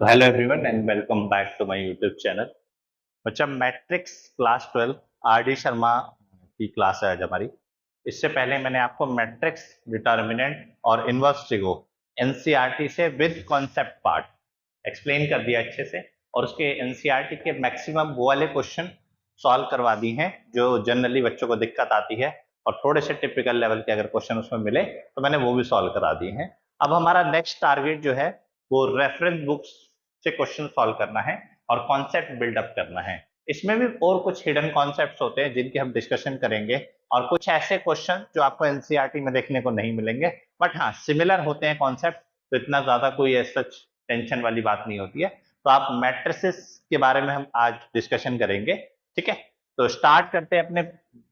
तो hello everyone and welcome back to my YouTube channel. बच्चा matrix class 12 R D Sharma की क्लास है आज हमारी। इससे पहले मैंने आपको मैट्रिक्स डिटर्मिनेंट और इनवर्स ट्रिगो एनसीईआरटी से विद कॉन्सेप्ट पार्ट एक्सप्लेन कर दिया अच्छे से, और उसके एनसीईआरटी के मैक्सिमम वो वाले क्वेश्चन सॉल्व करवा दी हैं जो जनरली बच्चों को दिक्कत आती है, और थोड़े से टिपिकल लेवल के अगर क्वेश्चन उसमें मिले तो मैंने वो भी सॉल्व करा दिए हैं। अब हमारा नेक्स्ट टारगेट जो है वो रेफरेंस बुक्स से क्वेश्चन सॉल्व करना है और कॉन्सेप्ट बिल्डअप करना है। इसमें भी और कुछ हिडन कॉन्सेप्ट्स होते हैं जिनकी हम डिस्कशन करेंगे, और कुछ ऐसे क्वेश्चन जो आपको एनसीईआरटी में देखने को नहीं मिलेंगे, बट हाँ सिमिलर होते हैं कॉन्सेप्ट, तो इतना ज्यादा कोई सच टेंशन वाली बात नहीं होती है। तो आप मैट्रिसेस के बारे में हम आज डिस्कशन करेंगे, ठीक है। तो स्टार्ट करते हैं अपने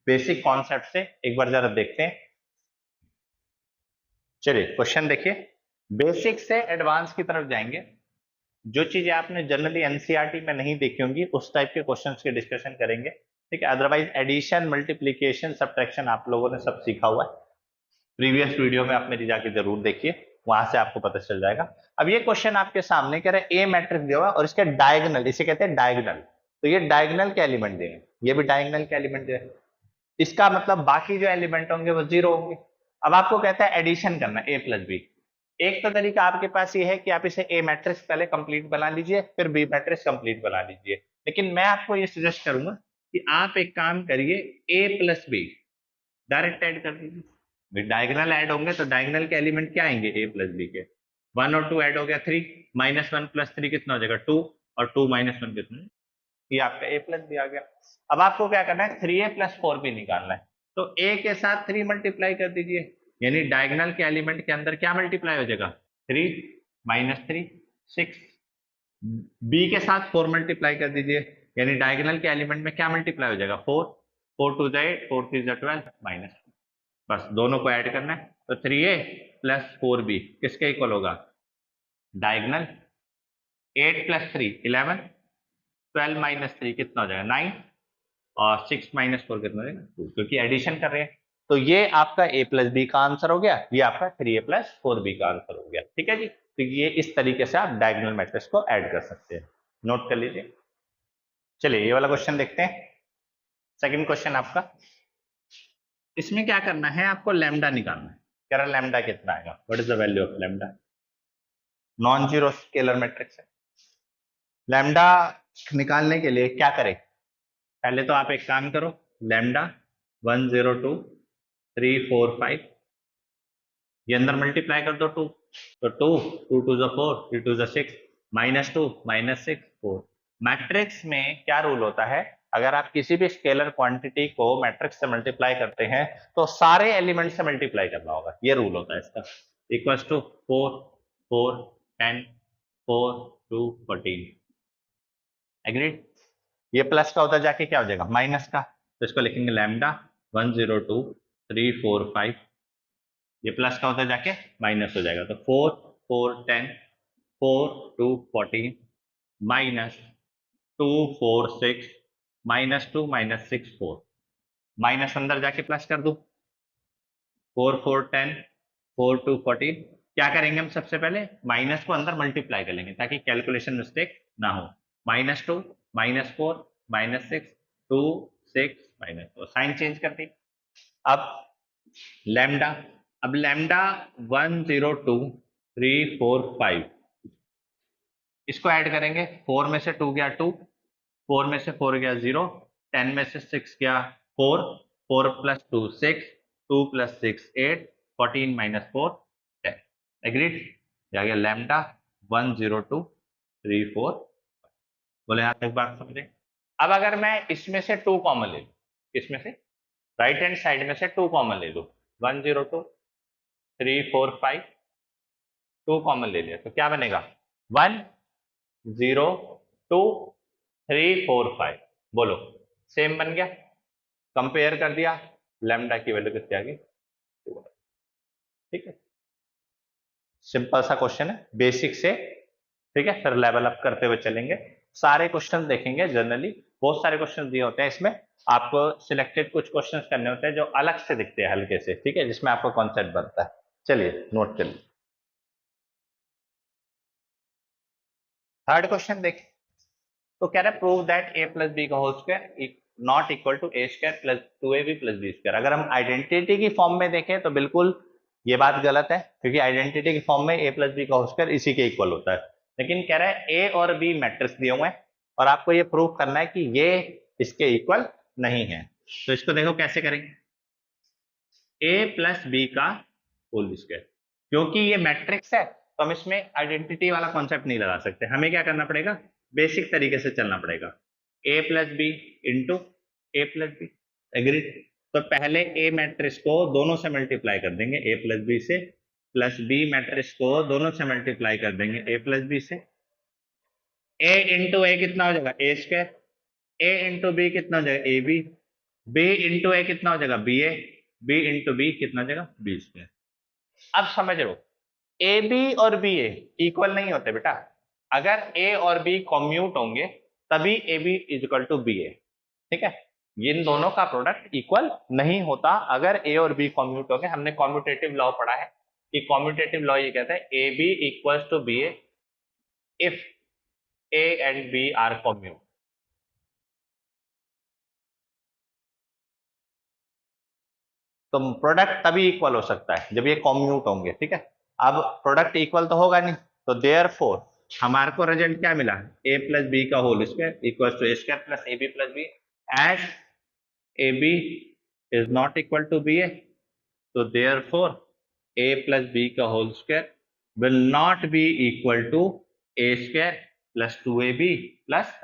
बेसिक कॉन्सेप्ट से, एक बार जरा देखते हैं। चलिए क्वेश्चन देखिए, बेसिक से एडवांस की तरफ जाएंगे। जो चीजें आपने जनरली एनसीईआरटी में नहीं देखी होंगी उस टाइप के क्वेश्चंस की डिस्कशन करेंगे, ठीक है। अदरवाइज एडिशन, मल्टीप्लिकेशन, सब्ट्रैक्शन आप लोगों ने सब सीखा हुआ है, प्रीवियस वीडियो में आप मेरी जाके जरूर देखिए, वहां से आपको पता चल जाएगा। अब ये क्वेश्चन आपके सामने कह रहे हैं ए मैट्रिक्स दिया हुआ और इसके डायगोनल, इसे कहते हैं डायगोनल, तो ये डायगोनल के एलिमेंट दे, ये भी डायगोनल के एलिमेंट दे, इसका मतलब बाकी जो एलिमेंट होंगे वो जीरो होंगे। अब आपको कहता है एडिशन करना ए प्लस बी। एक तो तरीका आपके पास ये है कि आप इसे ए मैट्रिक्स पहले कंप्लीट बना लीजिए, फिर बी मैट्रिक्स कंप्लीट बना लीजिए, लेकिन मैं आपको ये सजेस्ट करूंगा कि आप एक काम करिए, ए प्लस बी डायरेक्ट ऐड कर दीजिए। डायगोनल ऐड होंगे तो डायगोनल के एलिमेंट क्या आएंगे ए प्लस बी के, 1 और 2 ऐड हो गया 3, -1 + 3 कितना हो जाएगा 2, और 2 - 1 कितना, ये आपका ए प्लस बी आ गया। अब आपको क्या करना है, 3a + 4b निकालना है, तो a के साथ 3 मल्टीप्लाई कर दीजिए, यानी डायगोनल के एलिमेंट के अंदर क्या मल्टीप्लाई हो जाएगा 3 -3 6, b के साथ 4 मल्टीप्लाई कर दीजिए, यानी डायगोनल के एलिमेंट में क्या मल्टीप्लाई हो जाएगा 4, 4 2 8, 4 3 12 माइनस, बस दोनों को ऐड करना है, तो 3a + 4b किसके इक्वल होगा, डायगोनल 8 + 3 11, 12 - 3 कितना हो जाएगा 9, और 6 - 4 कितना हो जाएगा 2, क्योंकि एडिशन कर रहे हैं। तो ये आपका a + b का आंसर हो गया, ये आपका 3a + 4b का आंसर हो गया, ठीक है जी। तो ये इस तरीके से आप डायगोनल मैट्रिक्स को ऐड कर सकते हैं, नोट कर लीजिए। चलिए ये वाला क्वेश्चन देखते हैं, सेकंड क्वेश्चन आपका। इसमें क्या करना है, आपको लैम्डा निकालना है। कह रहा लैम्डा कितना आएगा, what is the value of lambda, non zero scalar matrix है। लैम्डा निकालने के लिए क्या करें, पहले तो आप एक काम करो, लैम्डा 1 0 2 3 4 5, ये अंदर मल्टीप्लाई कर दो 2, तो 2 2 2 4 3 2 6, -2 -6 4। मैट्रिक्स में क्या रूल होता है, अगर आप किसी भी स्केलर क्वांटिटी को मैट्रिक्स से मल्टीप्लाई करते हैं तो सारे एलिमेंट से मल्टीप्लाई करना होगा, ये रूल होता है इसका। Equals to 4 4 10 4 2 14, agreed. ये प्लस का होता जाके क्या हो जाएगा माइनस का, तो इसको लिखेंगे लैम्डा 1 0 2 3 4 5, ये प्लस का होता जाके माइनस हो जाएगा, तो 4 4 10 4 2 14 -2 4 6 -2 -6 4, माइनस अंदर जाके प्लस कर दू, 4 4 10 4 2 14। क्या करेंगे हम, सबसे पहले माइनस को अंदर मल्टीप्लाई कर लेंगे ताकि कैलकुलेशन मिस्टेक ना हो, -2 -4 -6 2 6 -4, साइन चेंज कर दी। अब लैम्डा, अब लैम्डा 1 0 2 3 4 5, इसको ऐड करेंगे, 4 में से 2 गया 2, 4 में से 4 गया 0, 10 में से 6 गया 4, 4 + 2 6, 2 + 6 8, 14 - 4 10, एग्रीड। आ गया लैम्डा 1 0 2 3 4। बोले यहां तक बात समझे। अब अगर मैं इसमें से 2 कॉमन ले लूं, इसमें से राइट हैंड साइड में से 2 कॉमन ले लूं, 1 0 2 3 4 5, 2 कॉमन ले लिया तो क्या बनेगा 1 0 2 3 4 5, बोलो सेम बन गया, कंपेयर कर दिया, लैम्डा की वैल्यू कितनी आ गई 2, ठीक है। सिंपल सा क्वेश्चन है बेसिक से, ठीक है। फिर लेवल अप करते हुए चलेंगे, सारे क्वेश्चन देखेंगे, जनरली बहुत सारे क्वेश्चन दिए होते हैं इसमें, आपको सिलेक्टेड कुछ क्वेश्चन करने होते हैं जो अलग से दिखते हैं हल्के से, ठीक है, जिसमें आपको कॉन्सेप्ट बनता है। चलिए नोट कर लीजिए। थर्ड क्वेश्चन देखिए, तो कह रहा है prove that A plus B का whole square not equal to A square plus 2ab plus B square. अगर हम आइडेंटिटी की फॉर्म में देखें तो बिल्कुल ये बात गलत है, क्योंकि आइडेंटिटी की फॉर्म में ए प्लस बी का होल स्क्वायर इसी के इक्वल होता है। लेकिन कह रहा है ए और बी मैट्रिक्स दिए हुए हैं और आपको ये प्रूव करना है कि ये इसके इक्वल नहीं है। तो इसको देखो कैसे करेंगे, ए प्लस बी का होल स्क्वायर, क्योंकि ये मैट्रिक्स है तो हम इसमें आइडेंटिटी वाला कॉन्सेप्ट नहीं लगा सकते, हमें क्या करना पड़ेगा, बेसिक तरीके से चलना पड़ेगा। ए प्लस बी इंटू ए प्लस बी, एग्रीड। तो पहले ए मैट्रिक्स को दोनों से मल्टीप्लाई कर देंगे ए प्लस बी से, प्लस बी मैट्रिक्स को दोनों से मल्टीप्लाई कर देंगे ए प्लस बी से। ए इंटू ए कितना हो जाएगा ए स्क्वायर, ए इंटू बी कितना हो जाएगा ए बी, बी इंटू ए कितना हो जाएगा बी ए, बी इंटू बी कितना हो जाएगा बी स्क्वायर। अब समझ लो, ए बी और बी ए इक्वल नहीं होते बेटा, अगर ए और बी कॉम्यूट होंगे तभी A B is equal to B A, ठीक है। इन दोनों का प्रोडक्ट इक्वल नहीं होता अगर ए और बी कॉम्यूट होंगे। हमने कॉम्यूटेटिव लॉ पढ़ा है कि कॉम्यूटेटिव लॉ ये कहता है A B equals to B A if A and B are commute. तो प्रोडक्ट तभी इक्वल हो सकता है जब ये कॉम्यूट होंगे, ठीक है। अब प्रोडक्ट इक्वल तो होगा नहीं, तो देयरफॉर हमारे को रिजल्ट क्या मिला, ए प्लस बी का whole square equal to A square plus A B plus B, as A B is not equal to B A, तो देयरफॉर ए प्लस बी का whole square will not be equal to A square plus 2ab plus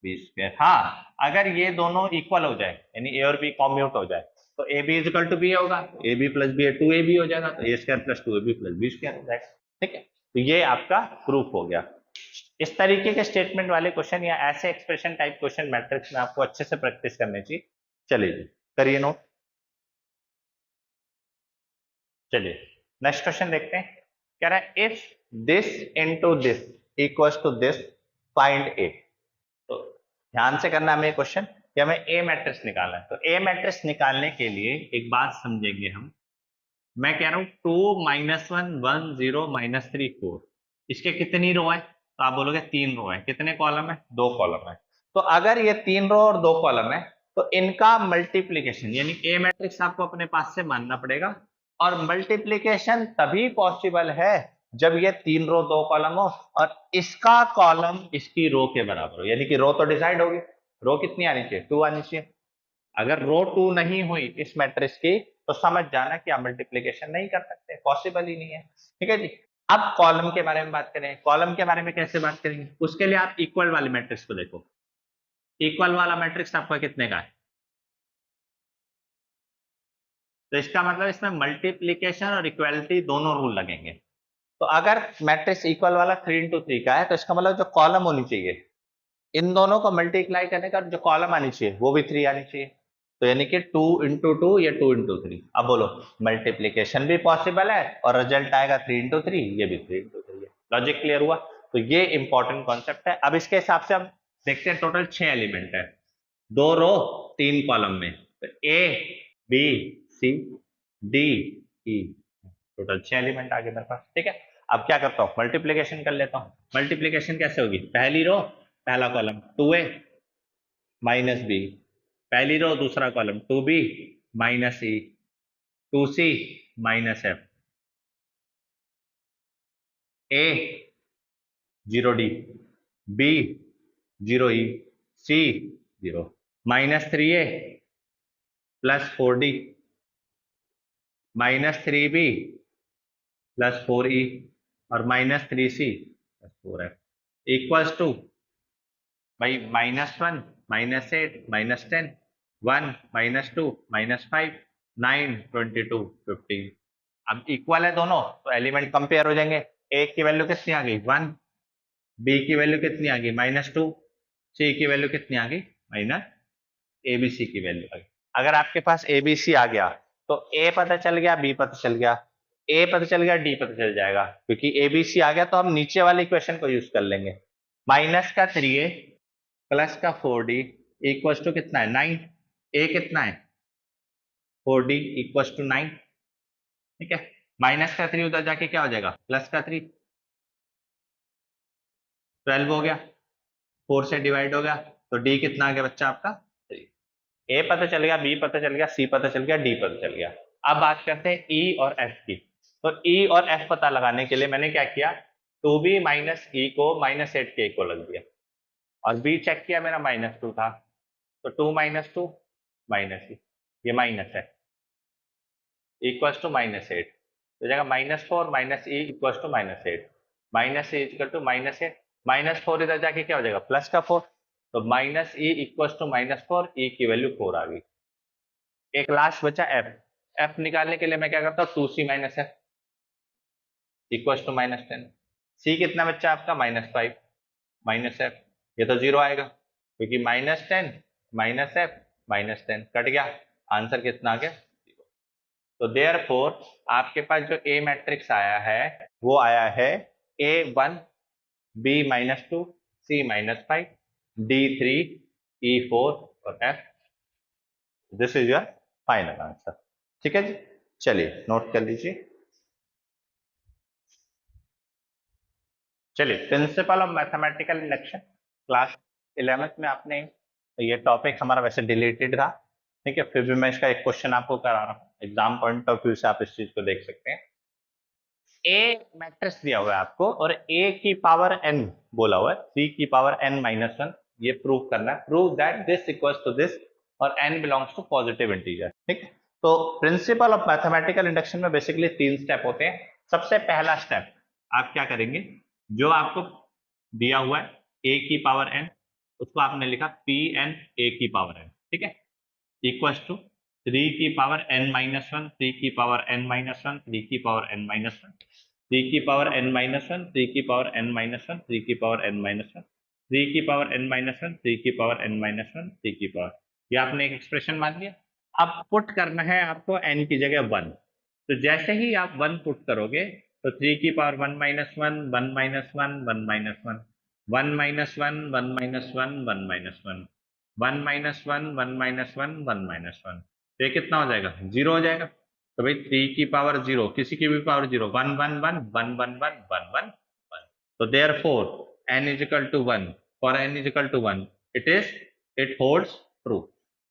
B square. हाँ, अगर ये दोनों equal हो जाए यानी ए और बी कॉम्यूट हो जाए तो A B equal to B होगा, A B plus B 2ab हो जाएगा, तो A square plus 2ab plus B square हो जाएगा, ठीक है। तो ये आपका प्रूफ हो गया। इस तरीके के स्टेटमेंट वाले क्वेश्चन या ऐसे एक्सप्रेशन टाइप क्वेश्चन मैट्रिक्स में आपको अच्छे से प्रैक्टिस करनी चाहिए। चलिए करिए नोट। चलिए नेक्स्ट क्वेश्चन देखते हैं। कह रहा है if this into this equals to this find A. तो ध्यान से करना हमें क्वेश्चन कि हमें ए मैट्रिक्स निकालना है। तो ए मैट्रिक्स निकालने के लिए एक बात समझेंगे हम, मैं कह रहा हूं 2 -1 1 0 -3 4, इसके कितनी रो है, तो आप बोलोगे 3 रो है। कितने कॉलम है, 2 कॉलम है। तो अगर ये 3 रो और 2 कॉलम है तो इनका मल्टीप्लीकेशन यानी ए मैट्रिक्स आपको अपने पास से मानना पड़ेगा, और मल्टीप्लीकेशन तभी पॉसिबल है जब ये 3 रो 2 कॉलम हो और इसका कॉलम इसकी रो के बराबर हो, यानी कि रो तो डिसाइड होगी, रो कितनी आनी चाहिए 2 आनी चाहिए। अगर रो 2 नहीं हुई इस मैट्रिक्स की तो समझ जाना कि आप मल्टीप्लीकेशन नहीं कर सकते, पॉसिबल ही नहीं है, ठीक है जी। अब कॉलम के बारे में बात करें। कॉलम के बारे में कैसे बात करेंगे, उसके लिए आप इक्वल वाले मैट्रिक्स को देखो। इक्वल वाला मैट्रिक्स आपका कितने का है, तो इसका मतलब इसमें मल्टीप्लीकेशन और इक्वालिटी दोनों रूल लगेंगे। तो अगर मैट्रिक्स इक्वल वाला 3 into 3 का है तो इसका मतलब जो कॉलम होनी चाहिए इन दोनों को मल्टीप्लाई करने का जो कॉलम आनी चाहिए वो भी 3 आनी चाहिए। तो यानी कि 2 into 2 या 2 into 3। अब बोलो मल्टीप्लीकेशन भी पॉसिबल है और रिजल्ट आएगा 3 into 3, ये भी 3 into 3 है। लॉजिक क्लियर हुआ। तो ये इंपॉर्टेंट कॉन्सेप्ट है। अब इसके हिसाब से हम देखते हैं, टोटल 6 एलिमेंट है, 2 रो 3 कॉलम में, तो A B C D E, total 6 element आ गए मेरे पास, ठीक है। अब क्या करता हूँ, मल्टीप्लीकेशन कर लेता हूँ। मल्टीप्लीकेशन कैसे होगी, पहली रो पहला कॉलम 2a माइनस बी, पहली रो दूसरा column 2b minus E, 2c minus F, a 0d, b 0e, c 0, minus 3a plus 4d minus 3b plus 4e और minus 3c plus 4f equals to भाई -1 -8 -10 1 -2 -5 9 22 15। अब equal है दोनों तो element compare हो जाएंगे। ए की वैल्यू कितनी आ गई 1, बी की वैल्यू कितनी आ गई -2, सी की वैल्यू कितनी आ गई ABC की वैल्यू आ गई। अगर आपके पास ABC आ गया तो ए पता चल गया, बी पता चल गया, ए पता चल गया, डी पता चल जाएगा, क्योंकि ABC आ गया तो हम नीचे वाले इक्वेशन को यूज कर लेंगे। माइनस का 3a प्लस का 4d इक्वल्स टू कितना है 9, ए कितना है 4d इक्वल्स टू 9, ठीक है। माइनस का 3 उधर जाके क्या हो जाएगा प्लस का 3, 12 हो गया, 4 से डिवाइड हो गया, तो डी कितना आ गया बच्चा आपका 3। ए पता चल गया, बी पता चल गया, सी पता चल गया, डी पता चल गया। अब बात करते हैं ई और एफ की। तो ई और एफ पता लगाने के लिए मैंने क्या किया, 2b माइनस ई को -8 के इक्वल रख दिया, और बी चेक किया मेरा -2 था, तो 2 - 2 -e, ये माइनस है, इक्वल्स टू -8, तो जाएगा -4 - e equals to -8, -e equal to -8, -4 इधर जाके क्या हो जाएगा प्लस का 4, तो -e इक्वल्स टू -4, e की वैल्यू 4 आ गई। एक लास्ट बचा एफ, एफ निकालने के लिए मैं क्या करता हूँ 2c - f equals to -10, c कितना बच्चा आपका -5 -f, ये तो 0 आएगा क्योंकि -10 -f -10 कट गया, आंसर कितना आ गया 0। तो देयरफॉर आपके पास जो ए मैट्रिक्स आया है वो आया है A1 B -2 C -5 D3 E4 और F। This is your final answer. ठीक है जी, चलिए नोट कर लीजिए। चलिए, principal of mathematical induction, class 11th में आपने ये टॉपिक हमारा वैसे डिलीटेड था, ठीक है, फिर भी मैं इसका एक क्वेश्चन आपको करा रहा हूँ, एग्जाम पॉइंट ऑफ व्यू से आप इस चीज को देख सकते हैं। ए मैट्रिक्स दिया हुआ है आपको और ए की पावर n बोला हुआ है, c की पावर n-1, ये प्रूव करना है, prove that this equals to this और n belongs to positive integer. ठीक, तो प्रिंसिपल ऑफ मैथमेटिकल इंडक्शन में बेसिकली 3 स्टेप होते हैं। सबसे पहला स्टेप आप क्या करेंगे, जो आपको दिया हुआ है a की पावर n, उसको आपने लिखा Pn a की पावर n, ठीक है, इक्वल्स टू 3 की पावर n-1, 3 की पावर n-1, 3 की पावर n-1, 3 की पावर n-1, 3 की पावर n-1, 3 की पावर n-1, 3 की पावर n-1, 3 की पावर n-1, 3 की पावर, ये आपने एक एक्सप्रेशन मान लिया। अब पुट करना है आपको n की जगह 1, तो जैसे ही आप 1 पुट करोगे तो 3 की पावर 1 - 1 1 - 1 1 - 1 1 - 1 1 - 1 1 - 1 1 - 1 1 - 1 1 - 1 1 - 1, तो ये कितना हो जाएगा 0 हो जाएगा। तो भाई 3 की पावर 0, किसी की भी पावर 0, 1 1 1 1 1 1 1 1 1, तो therefore n is equal to 1, फॉर n is equal to 1 it holds true.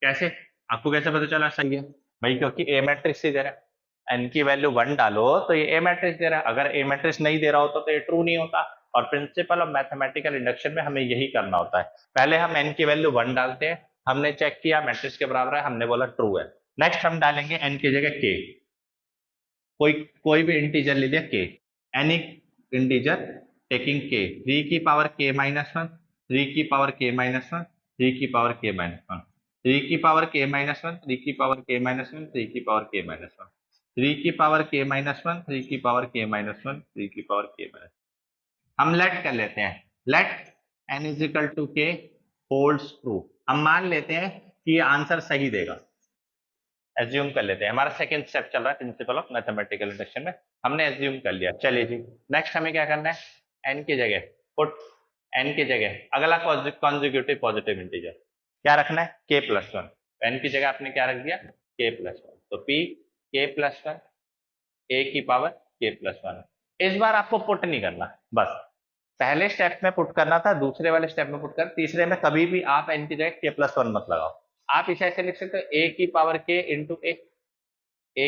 कैसे, आपको कैसे पता चला सही है भाई, क्योंकि ए मैट्रिक्स ही दे रहा है, n की वैल्यू 1 डालो तो ये ए मैट्रिक्स दे रहा है, अगर ए मैट्रिक्स नहीं दे रहा होता तो ये ट्रू नहीं होता। और प्रिंसिपल ऑफ मैथमेटिकल इंडक्शन में हमें यही करना होता है, पहले हम n की वैल्यू 1 डालते हैं, हमने चेक किया मैट्रिक्स के बराबर है, हमने बोला ट्रू है। नेक्स्ट हम डालेंगे n की जगह k, कोई भी इंटीजर ले लिया k, any integer taking k, 3 की पावर k - 1, 3 की पावर k - 1, 3 की पावर k - 1, 3 की पावर k - 1, 3 की पावर k - 1, 3 की पावर k - 1, 3 की पावर k - 1, 3 की पावर k - 1, 3 की पावर k - 1। हम लेट कर लेते हैं, let n is equal to k holds true, हम मान लेते हैं कि ये आंसर सही देगा, एज्यूम कर लेते हैं, हमारा सेकंड स्टेप चल रहा है प्रिंसिपल ऑफ मैथमेटिकल इंडक्शन में, हमने एज्यूम कर लिया। चलिए जी, नेक्स्ट हमें क्या करना है, n की जगह पुट, n की जगह अगला कॉन्जिक्यूटिव पॉजिटिव इंटीजर क्या रखना है k+1, n की जगह आपने क्या रख दिया k+1, तो p k+1 a की पावर k+1। इस बार आपको पुट नहीं करना, बस पहले स्टेप में पुट करना था, दूसरे वाले स्टेप में पुट कर, तीसरे में कभी भी आप n की जगह k+1 मत लगाओ। आप इसे ऐसे लिख सकते हो a की पावर k इंटू a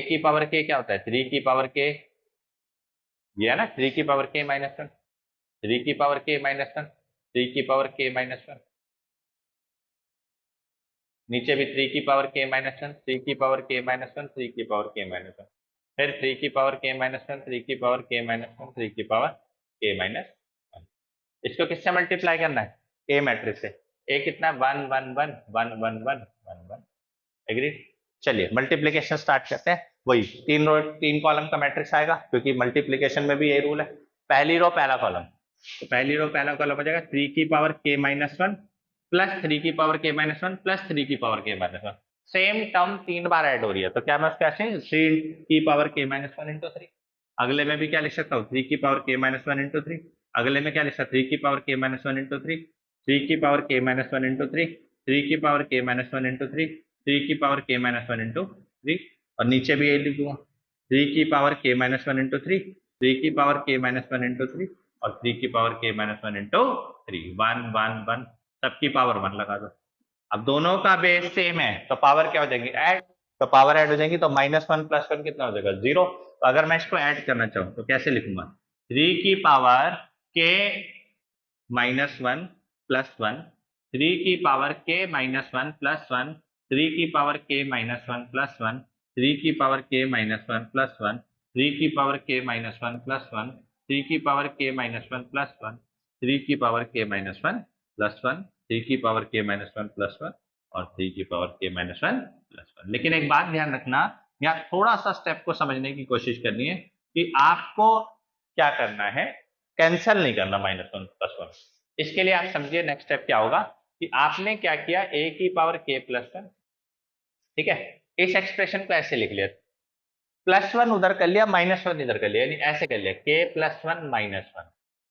की पावर k क्या होता है 3 की पावर k, ये है ना 3 की पावर k - 1, 3 की पावर k - 1, 3 की पावर k - 1, नीचे भी 3 की पावर k - 1, 3 की पावर k - 1, 3 की पावर k - 1, फिर 3 की पावर k - 1, 3 की पावर k - 1, 3 की पावर k - 1। इसको किससे मल्टीप्लाई करना है, ए मैट्रिक्स से, ए कितना 1 1 1 1 1 1 1 1, एग्रीड। चलिए मल्टीप्लिकेशन स्टार्ट करते हैं, वही 3 कॉलम का मैट्रिक्स आएगा क्योंकि मल्टीप्लिकेशन में भी ये रूल है, पहली रो पहला कॉलम, तो पहली रो पहला कॉलम हो जाएगा 3 की पावर k - 1 प्लस 3 की पावर k - 1 प्लस 3 की पावर k - 1, सेम टर्म 3 बार ऐड हो रही है, तो क्या मैं उसको ऐसे 3 की पावर k - 1 इंटू 3, अगले में भी क्या लिख सकता हूँ 3 की पावर k - 1 इंटू 3, अगले में क्या लिख सकता 3 की पावर k - 1 इंटू 3, 3 की पावर k - 1 इंटू 3, 3 की पावर k - 1 इंटू 3, 3 की पावर k - 1 इंटू 3, और नीचे भी ये लिख दूंगा 3 की पावर k - 1 इंटू 3, 3 की पावर k - 1 इंटू 3, और 3 की पावर k माइनस 1 इंटू 3, 1 1 1, सबकी पावर 1 लगा दो। अब दोनों का बेस सेम है तो पावर क्या हो जाएगी, ऐड, तो पावर ऐड हो जाएगी, तो -1 + 1 कितना हो जाएगा, 0। तो अगर मैं इसको ऐड करना चाहूँ तो कैसे लिखूंगा, 3 की पावर k माइनस 1 प्लस 1, 3 की पावर k माइनस 1 प्लस 1, 3 की पावर k माइनस 1 प्लस 1, 3 की पावर k माइनस 1 प्लस 1, 3 की पावर k माइनस 1 प्लस 1, 3 की पावर k माइनस 1 प्लस 1, 3 की पावर k माइनस 1 प्लस 1, 3 की पावर k माइनस 1 प्लस 1 और 3 की power k minus 1 plus 1। लेकिन एक बात ध्यान रखना, यहाँ थोड़ा सा स्टेप को समझने की कोशिश करनी है कि आपको क्या करना है, कैंसिल नहीं करना -1 + 1। इसके लिए आप समझिए नेक्स्ट स्टेप क्या होगा कि आपने क्या किया, a की पावर k प्लस 1, ठीक है, इस एक्सप्रेशन को ऐसे लिख लिया, +1 उधर कर लिया, -1 इधर कर लिया, यानी ऐसे कर लिया k + 1 -1।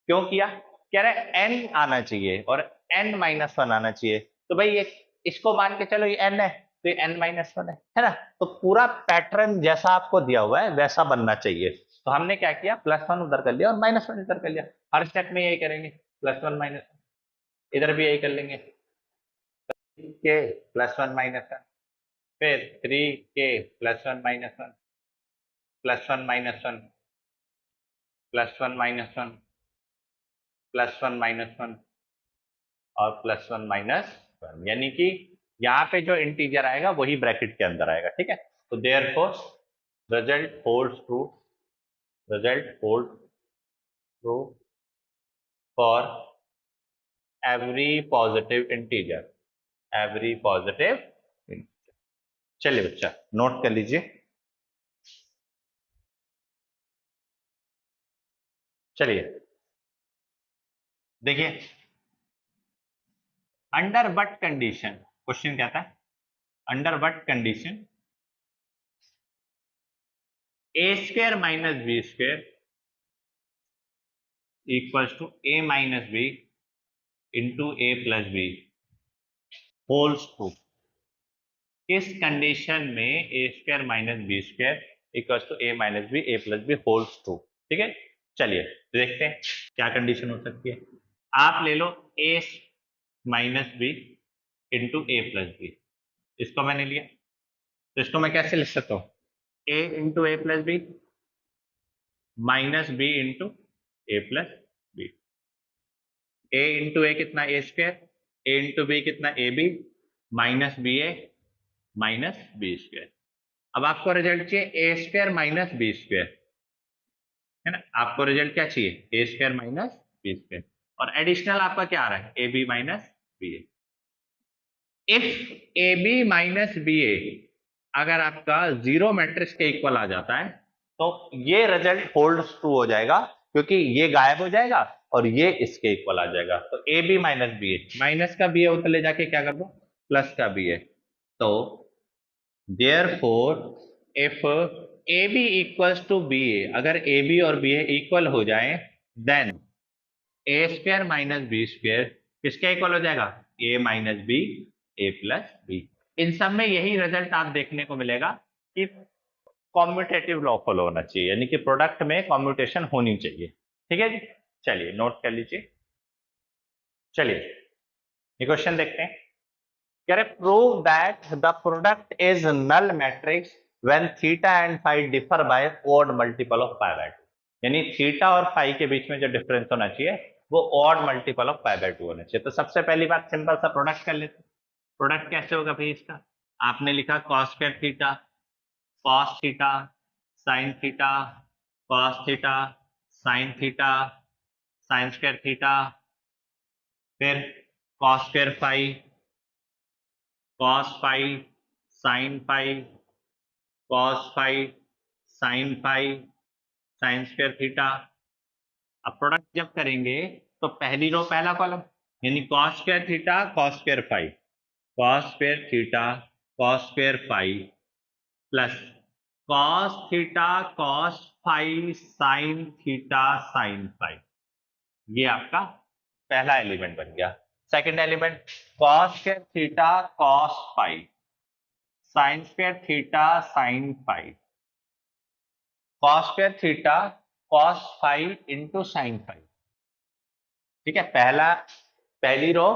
क्यों किया, कह रहा है n आना चाहिए और n - 1 आना चाहिए, तो भाई ये इसको मान के चलो ये n है तो ये n - 1 है ना, तो पूरा पैटर्न जैसा आपको दिया हुआ है वैसा बनना चाहिए। तो हमने क्या किया, +1 उधर कर लिया और -1 इधर कर लिया, हर स्टेप में यही करेंगे, +1 -1, इधर भी यही कर लेंगे, k +1 -1, फिर 3k +1 -1 +1 -1 +1 -1 +1 -1 और +1 -1, यानी कि यहाँ पे जो इंटीजर आएगा वही ब्रैकेट के अंदर आएगा, ठीक है। तो therefore result holds true, result hold true for every positive integer, every positive. चलिए बच्चा नोट कर लीजिए, चलिए देखिए, अंडर व्हाट कंडीशन, क्वेश्चन कहता है under what condition a² - b² equals to a - b into a + b holds true. इस condition में a² - b² equals to a - b a + b holds true, ठीक है। चलिए देखते हैं क्या कंडीशन हो सकती है। आप ले लो a - b into a + b, इसको मैंने लिया, तो इसको मैं कैसे लिख सकता हूँ, a into a + b - b into a + b, a into a कितना a², a इंटू b कितना ab - ba - b²। अब आपको रिजल्ट चाहिए a² - b², है ना, आपको रिजल्ट क्या चाहिए, a² - b², और एडिशनल आपका क्या आ रहा है, ab - ba। If ab - ba अगर आपका 0 मैट्रिक्स के इक्वल आ जाता है तो ये रिजल्ट होल्ड ट्रू हो जाएगा, क्योंकि ये गायब हो जाएगा और ये इसके इक्वल आ जाएगा। तो ab - ba, माइनस का ba उधर ले जाके क्या कर दो, प्लस का ba, तो therefore if AB equals to BA, अगर AB और BA इक्वल हो जाए then A² - B² किसके इक्वल हो जाएगा, A - B A + B। इन सब में यही रिजल्ट आप देखने को मिलेगा कि कॉम्यूटेटिव लॉ फॉलो होना चाहिए, यानी कि प्रोडक्ट में कॉम्यूटेशन होनी चाहिए, ठीक है जी। चलिए नोट कर लीजिए, चलिए ये क्वेश्चन देखते हैं, कह रहे prove that the product is null matrix when theta and phi differ by odd multiple of π/2, यानी थीटा और फाई के बीच में जो डिफरेंस होना चाहिए वो ऑड मल्टीपल ऑफ π/2 होना चाहिए। तो सबसे पहली बात सिंपल सा प्रोडक्ट कर लेते हैं। प्रोडक्ट कैसे होगा भाई इसका, आपने लिखा cos² theta cos theta sin theta cos theta sin theta sin² theta, फिर cos² phi cos phi sin phi cos phi sin phi sin² theta. अब प्रोडक्ट जब करेंगे तो पहली रो पहला कॉलम, यानी cos² theta cos² phi cos² theta cos² phi plus cos theta cos phi sin theta sin phi, ये आपका पहला एलिमेंट बन गया। Second element cos² theta cos phi sin² theta sin phi cos² theta cos phi into sin phi, ठीक है, पहली रो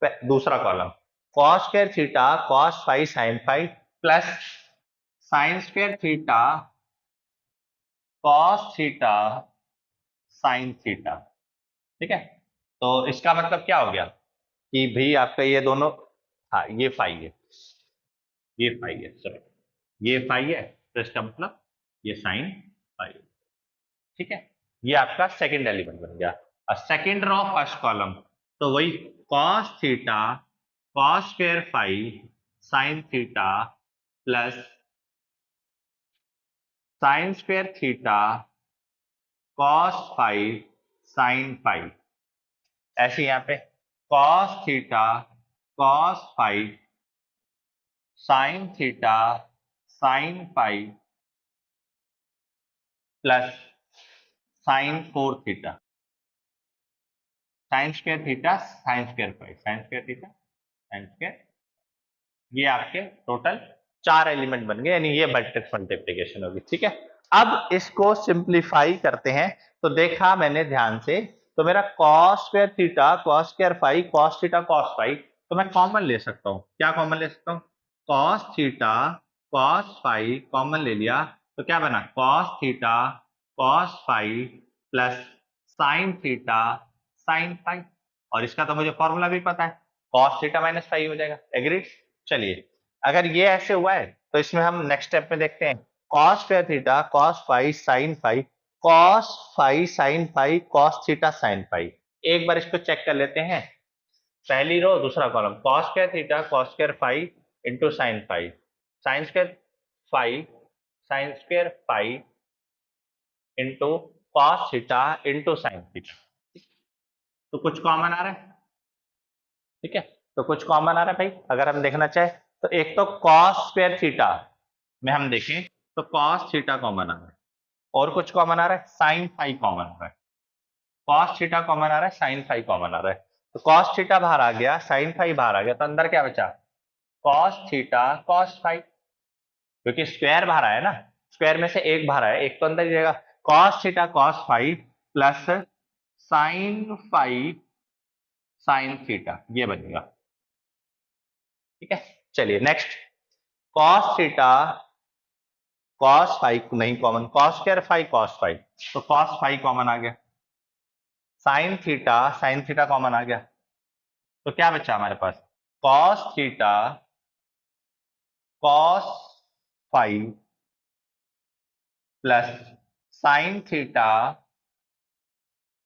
दूसरा column, cos square theta cos five sine five plus sine square theta cos theta sine theta. ठीक है, तो इसका मतलब क्या हो गया कि भाई आपका ये दोनों, हाँ ये फाई है, ये फाई है, चलो ये फाई है, तो इसका मतलब ये साइन फाई। ठीक है, ये आपका सेकंड एलिमेंट बन गया। और सेकंड रो फर्स्ट कॉलम, तो वही cos theta cos square five sine theta plus sine square theta cos five sine five. ऐसे यहाँ पे cos theta cos five sine theta sine five plus sine four theta sine square theta sine square five sine square theta sine square. ये आपके total चार element बन गए, यानी ये मैट्रिक्स मल्टीप्लिकेशन होगी। ठीक है, अब इसको सिंप्लीफाई करते हैं। तो देखा मैंने ध्यान से, तो मेरा cos square theta cos square phi cos theta cos phi, तो मैं कॉमन ले सकता हूँ। क्या कॉमन ले सकता हूँ? Cos theta cos phi common ले लिया, तो क्या बना? Cos theta cos phi plus sine theta sine five. और इसका तो मुझे फॉर्मूला भी पता है, कॉस थीटा माइनस फाइव हो जाएगा। एग्रीड? चलिए, अगर ये ऐसे हुआ है तो इसमें हम नेक्स्ट स्टेप में देखते हैं। Cos square theta cos five sine five cos five sine five cos theta sine five. एक बार इसको चेक कर लेते हैं। पहली रो दूसरा column, cos square theta cos square five into sine phi sine square five sine square five into cos theta into sine theta. तो कुछ common आ रहा है? ठीक है, तो कुछ कॉमन आ रहा है भाई। अगर हम देखना चाहे तो एक तो कॉस स्क्वायर थीटा में हम देखें तो कॉस थीटा कॉमन आ रहा है, और कुछ कॉमन आ रहा है, साइन फाइव कॉमन आ रहा है। कॉस थीटा कॉमन आ रहा है, साइन फाइव कॉमन आ रहा है। तो कॉस थीटा बाहर आ गया, साइन फाइव बाहर आ गया, तो अंदर क्या बचा? कॉस थीटा कॉस फाइव, क्योंकि स्क्वायर बाहर आया ना, स्क्वायर में से एक बाहर आया, एक तो अंदर जाएगा। Cos theta cos phi plus sine phi sine theta, ये बनेगा। ठीक है, चलिए next, cos theta cos phi नहीं common, cos square phi cos phi, तो कॉस फाइव कॉमन आ गया। साइन थीटा कॉमन आ गया, तो क्या बचा हमारे पास? Cos theta cos phi plus sine theta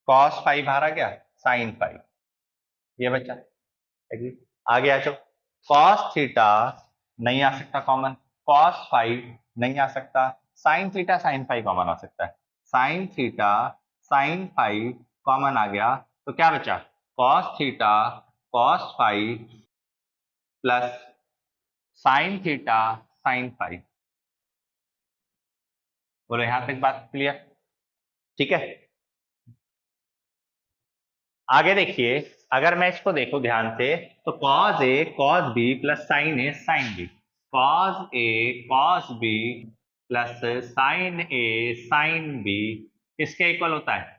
cos phi बाहर आ गया, साइन फाइव, ये बचा। आगे आ जाओ, कॉस थीटा नहीं आ सकता कॉमन, कॉस फाइव नहीं आ सकता, sine theta sine phi common आ सकता है, sine theta sine phi common आ गया, तो क्या बचा? Cos theta cos phi plus sine theta sine phi. बोलो यहां तक बात क्लियर? ठीक है, आगे देखिए, अगर मैं इसको देखूं ध्यान से, तो cos A cos B plus sign A sine B, cos A cos B plus sign A sine B किसके इक्वल होता है?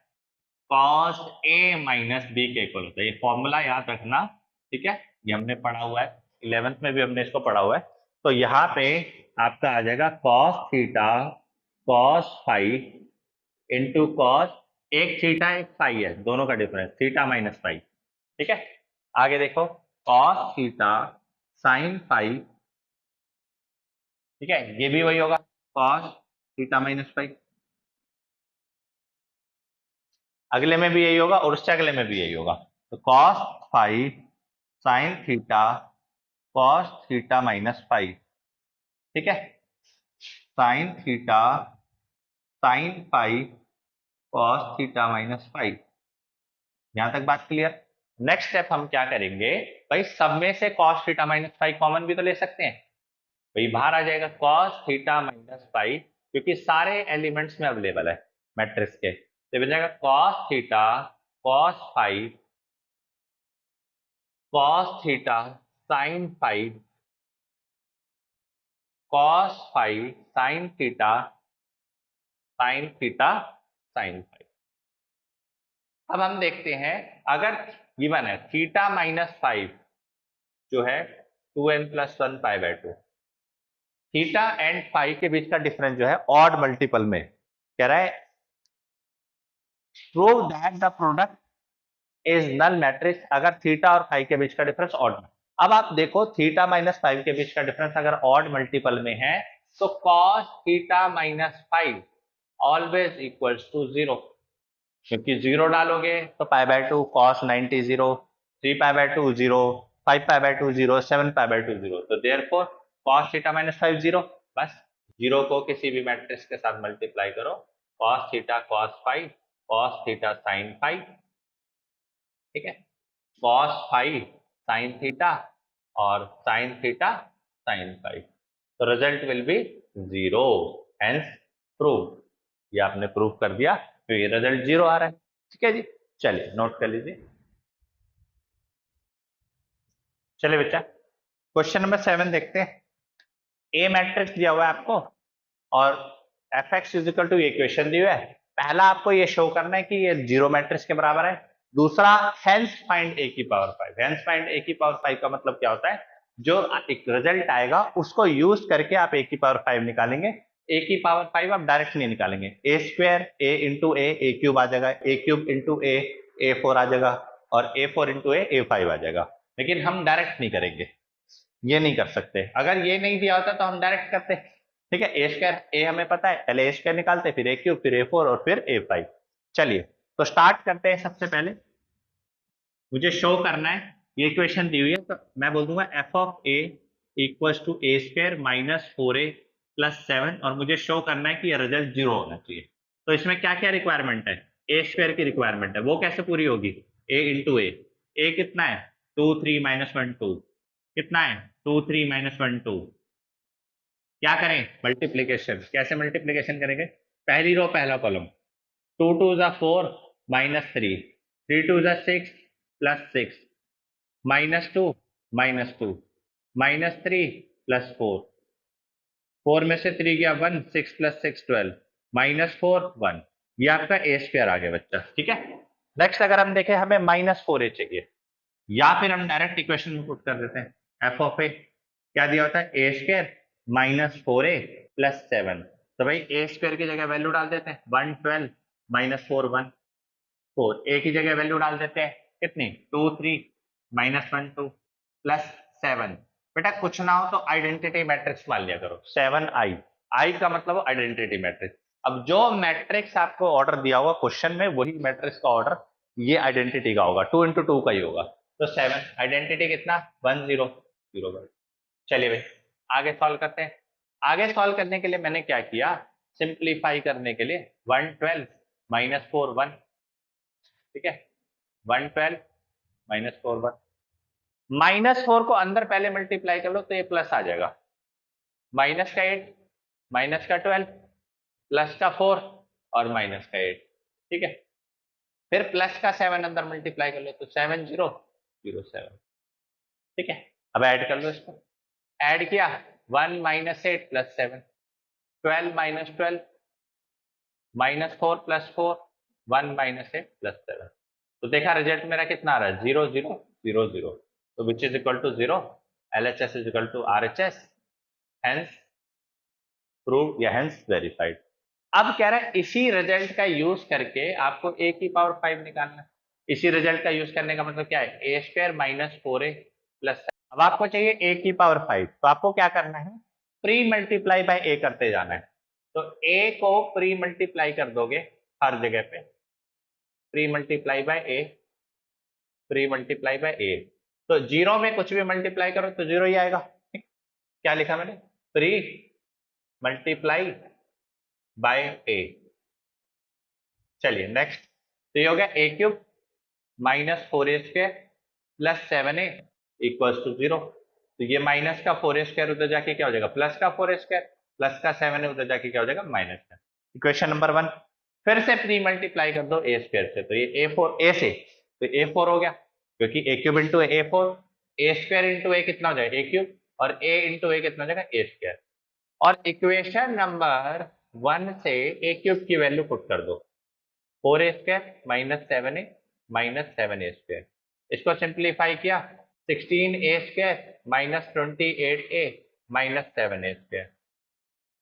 कॉस ए माइनस बी के इक्वल होता है। ये फॉर्मूला याद रखना, ठीक है, ये हमने पढ़ा हुआ है, 11th में भी हमने इसको पढ़ा हुआ है। तो यहाँ पे आपका आ जाएगा cos theta cos five into cos, एक थीटा एक फाइव है, दोनों का डिफरेंस थीटा माइनस फाइव। ठीक है, आगे देखो, कॉस थीटा साइन फाइव, ठीक है, ये भी वही होगा, कॉस थीटा माइनस फाइव। अगले में भी यही होगा और उससे अगले में भी यही होगा। तो cos five sine theta cos theta minus five, ठीक है, sine theta sine five cos theta minus five. यहां तक बात क्लियर? नेक्स्ट स्टेप हम क्या करेंगे भाई, सब में से cos theta minus five common भी तो ले सकते हैं भाई, बाहर आ जाएगा कॉस थीटा माइनस फाइव, क्योंकि सारे एलिमेंट्स में अवेलेबल है मैट्रिक्स के, तो बन जाएगा cos theta cos five cos theta sine five cos five sine theta sine five. अब हम देखते हैं, अगर गिवन है थीटा -5 जो है 2n+1 π/2, थीटा एंड फाई के बीच का डिफरेंस जो है ऑड मल्टीपल में कह रहा है, prove that the product is null matrix अगर थीटा और फाई के बीच का डिफरेंस ऑड में। अब आप देखो थीटा -5 के बीच का डिफरेंस अगर ऑड मल्टीपल में है तो cos theta -5 always equals to 0, क्योंकि 0 डालोगे तो π/2 cos 90 0, 3 π/2 0, 5 π/2 0, 7 π/2 0, तो देयरफॉर cos थीटा -5 0, बस 0 को किसी भी मैट्रिक्स के साथ मल्टीप्लाई करो, cos theta cos 5, cos theta sin 5, ठीक है, cos 5 sin थीटा और sin थीटा sin 5, तो result will be 0, hence prove. ये आपने प्रूव कर दिया, तो ये रिजल्ट 0 आ रहा है, ठीक है जी। चलिए नोट कर लीजिए। चलिए बच्चा क्वेश्चन नंबर 7 देखते हैं। ए मैट्रिक्स दिया हुआ है आपको और F X is equal to equation दी हुआ है। पहला आपको ये शो करना है कि ये 0 मैट्रिक्स के बराबर है। दूसरा हेंस फाइंड ए की पावर 5। हेंस फाइंड ए की पावर 5 का मतलब क्या होता है, जो एक रिजल्ट आएगा उसको यूज करके आप ए की पावर 5 निकालेंगे। ए की पावर 5 आप डायरेक्ट नहीं निकालेंगे, ए स्क्वायर ए इंटू ए क्यूब आ जाएगा, ए क्यूब इंटू ए 4 आ जाएगा और ए 4 इंटू ए 5 आ जाएगा। लेकिन हम डायरेक्ट नहीं करेंगे, ये नहीं कर सकते। अगर ये नहीं दिया होता तो हम डायरेक्ट करते, ठीक है। ए स्क्वायर ए हमें पता है, पहले ए स्क्वायर निकालते, फिर ए क्यूब, फिर ए 4 और फिर ए 5। चलिए तो स्टार्ट करते हैं। सबसे पहले मुझे शो करना है, ये इक्वेशन दी हुई है तो मैं बोल दूंगा F of A equals to A square -4a + 7 और मुझे शो करना है कि ये रिजल्ट 0 होना चाहिए। तो इसमें क्या क्या रिक्वायरमेंट है, ए स्क्वायर की रिक्वायरमेंट है, वो कैसे पूरी होगी, ए इंटू ए कितना है 2 3 -1 2, कितना है 2 3 -1 2। क्या करें मल्टीप्लीकेशन, कैसे मल्टीप्लीकेशन करेंगे, पहली रो पहला कॉलम, 2 2 = 4 -3, 3 2 = 6 +6, -2 -2, -3 +4, 4 में से 3 गया 1, 6 + 6 12, -4 1, ये आपका ए स्क्वायर आ गया बच्चा, ठीक है। नेक्स्ट अगर हम देखें हमें -4a चाहिए, या फिर हम डायरेक्ट इक्वेशन में पुट कर देते हैं एफ ऑफ ए, क्या दिया होता है ए स्क्वायर -4a + 7, तो भाई ए स्क्वायर की जगह वैल्यू डाल देते हैं 112 -4 1 4, ए की जगह वैल्यू डाल देते हैं कितनी 2 3 -1 2 + 7। बेटा कुछ ना हो तो आइडेंटिटी मैट्रिक्स मान लिया करो, 7i, आई का मतलब आइडेंटिटी मैट्रिक्स। अब जो मैट्रिक्स आपको ऑर्डर दिया हुआ क्वेश्चन में वही मैट्रिक्स का ऑर्डर ये आइडेंटिटी का होगा, 2 × 2 का ही होगा, तो 7 आइडेंटिटी कितना 1 0 0। चलिए भाई आगे सॉल्व करते हैं। आगे सॉल्व करने के लिए मैंने क्या किया, सिंप्लीफाई करने के लिए 112 -4 1, ठीक है, 112 -4 1, -4 को अंदर पहले मल्टीप्लाई कर लो तो ये प्लस आ जाएगा, माइनस का 8 माइनस का 12 प्लस का 4 और माइनस का 8, ठीक है। फिर प्लस का 7 अंदर मल्टीप्लाई कर लो तो 7 0 0 7, ठीक है। अब ऐड कर लो इसको, ऐड किया 1 - 8 + 7, 12 - 12 -4 + 4 1 - 8 + 7, तो देखा रिजल्ट मेरा कितना आ रहा है 0 0 0 0, तो which is equal to 0, LHS is equal to RHS, hence proved या हेंस वेरीफाइड। अब कह रहा है इसी रिजल्ट का यूज करके आपको a की पावर 5 निकालना है। इसी रिजल्ट का यूज करने का मतलब क्या है, a स्क्वायर -4a + 7। अब आपको चाहिए a की पावर 5, तो आपको क्या करना है, प्री मल्टीप्लाई बाय a करते जाना है। तो a को प्री मल्टीप्लाई कर दोगे हर जगह पे, pre multiply by a, pre multiply by a, तो 0 में कुछ भी मल्टीप्लाई करो तो 0 ही आएगा, ठीक? क्या लिखा मैंने, प्री मल्टीप्लाई बाय a। चलिए नेक्स्ट, तो ये हो गया a³ -4a² + 7a = 0, तो ये माइनस का 4a² उधर जाके क्या हो जाएगा प्लस का 4a², प्लस का 7a उधर जाके क्या हो जाएगा माइनस का। इक्वेशन नंबर 1 फिर से प्री मल्टीप्लाई कर दो a² से, तो ये a4 a से तो a4 हो गया, क्योंकि a³ × a4, a² × a कितना हो जाएगा a³ और a × a कितना हो जाएगा a²। और इक्वेशन नंबर 1 से a³ की वैल्यू पुट कर दो, 4a² - 7a -7a²। इसको सिंप्लीफाई किया, 16a² -28a -7a²,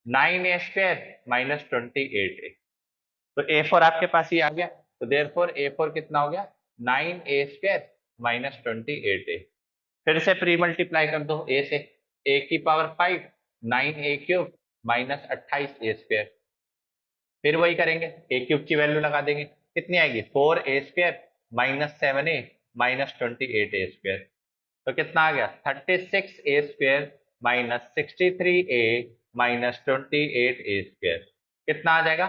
9a² -28a। तो A4 आपके पास ही आ गया, तो देयरफॉर A4 कितना हो गया, 9a² -28a। फिर से प्री मल्टीप्लाई कर दो a से, a की पावर 5 9a³ -28a²। फिर वही करेंगे, a³ की वैल्यू लगा देंगे, कितनी आएगी 4a² -7a -28a²। तो कितना आ गया 36a² -63a -28a²। कितना आ जाएगा,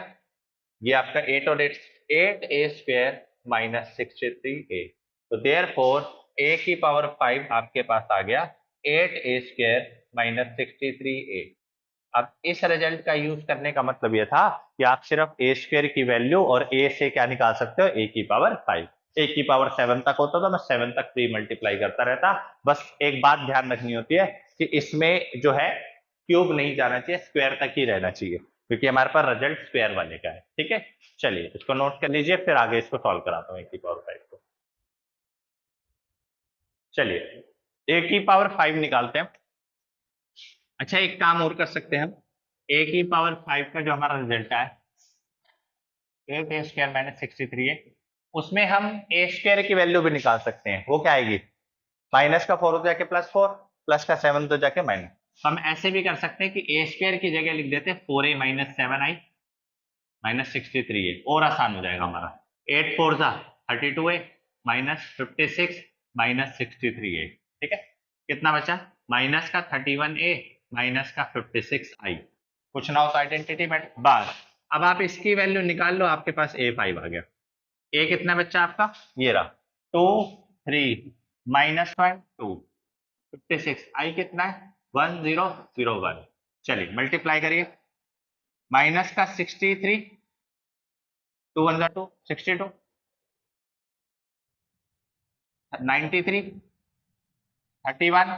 ये आपका 8 और 8a² -63a। तो देयरफॉर a की पावर 5 आपके पास आ गया 8a² -63a। अब इस रिजल्ट का यूज करने का मतलब ये था कि आप सिर्फ a² की वैल्यू और a से क्या निकाल सकते हो, a की पावर 5। a की पावर 7 तक होता था, मैं 7 तक प्री मल्टीप्लाई करता रहता। बस एक बात ध्यान रखनी होती है कि इसमें जो है क्यूब नहीं जाना चाहिए, स्क्वायर तक ही रहना चाहिए, क्योंकि हमारे पास रिजल्ट स्क्वायर वाले का है। ठीक है, चलिए इसको नोट कर लीजिए, फिर आगे इसको सॉल्व कराता हूँ a की पावर 5 को। चलिए a की पावर 5 निकालते हैं। अच्छा, एक काम और कर सकते हैं हम, a की पावर 5 का जो हमारा रिजल्ट है 8a² -63a, उसमें हम a² की वैल्यू भी निकाल सकते हैं। वो क्या आएगी, माइनस का 4 तो जाके +4, प्लस का 7 तो जाके माइनस। हम ऐसे भी कर सकते हैं कि a² की जगह लिख देते 4a - 7i -63a, और आसान हो जाएगा हमारा। 8 4 जा 32a -56 -63a। ठीक है, कितना बचा, माइनस का 31a माइनस का 56i। कुछ ना हो तो आइडेंटिटी मेट बार। अब आप इसकी वैल्यू निकाल लो, आपके पास a5 आ गया। a कितना बच्चा आपका, ये रहा 2 3 -1 2 56, i कितना है 1001। चलिए मल्टीप्लाई करिए, माइनस का 63 2 1 2 62 93 31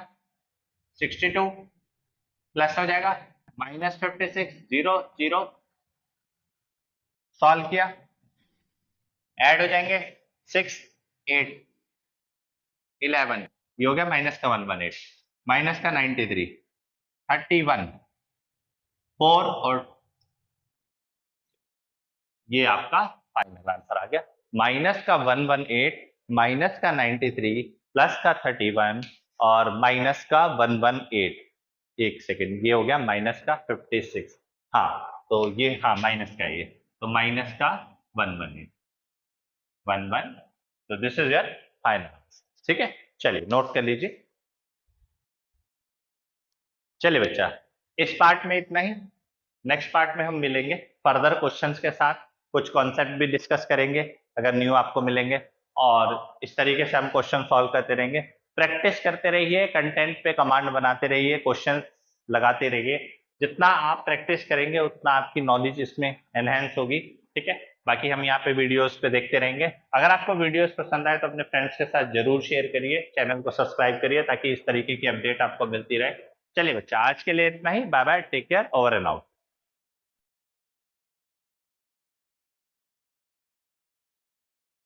62 प्लस हो जाएगा -56 0 0। सॉल्व किया, ऐड हो जाएंगे 6 8 11, ये हो गया माइनस का 118, माइनस का 93 31 4, और ये आपका फाइनल आंसर आ गया। माइनस का 118 माइनस का 93 प्लस का 31 और माइनस का 118। एक सेकेंड, ये हो गया माइनस का 56। हाँ तो ये, हाँ माइनस का ये, तो माइनस का 118 11। तो दिस इज योर फाइनल। ठीक है, चलिए नोट कर लीजिए। चलिए बच्चा, इस पार्ट में इतना ही। नेक्स्ट पार्ट में हम मिलेंगे फर्दर क्वेश्चंस के साथ, कुछ कॉन्सेप्ट भी डिस्कस करेंगे अगर न्यू आपको मिलेंगे, और इस तरीके से हम क्वेश्चन सॉल्व करते रहेंगे। प्रैक्टिस करते रहिए, कंटेंट पे कमांड बनाते रहिए, क्वेश्चन लगाते रहिए। जितना आप प्रैक्टिस करेंगे उतना आपकी नॉलेज इसमें एनहेंस होगी। ठीक है, बाकी हम यहाँ पे वीडियोस पे देखते रहेंगे। अगर आपको वीडियोस पसंद आए तो अपने फ्रेंड्स के साथ जरूर शेयर करिए, चैनल को सब्सक्राइब करिए ताकि इस तरीके की अपडेट आपको मिलती रहे। चलिए बच्चा, आज के लिए इतना ही। Bye bye, take care, over and out.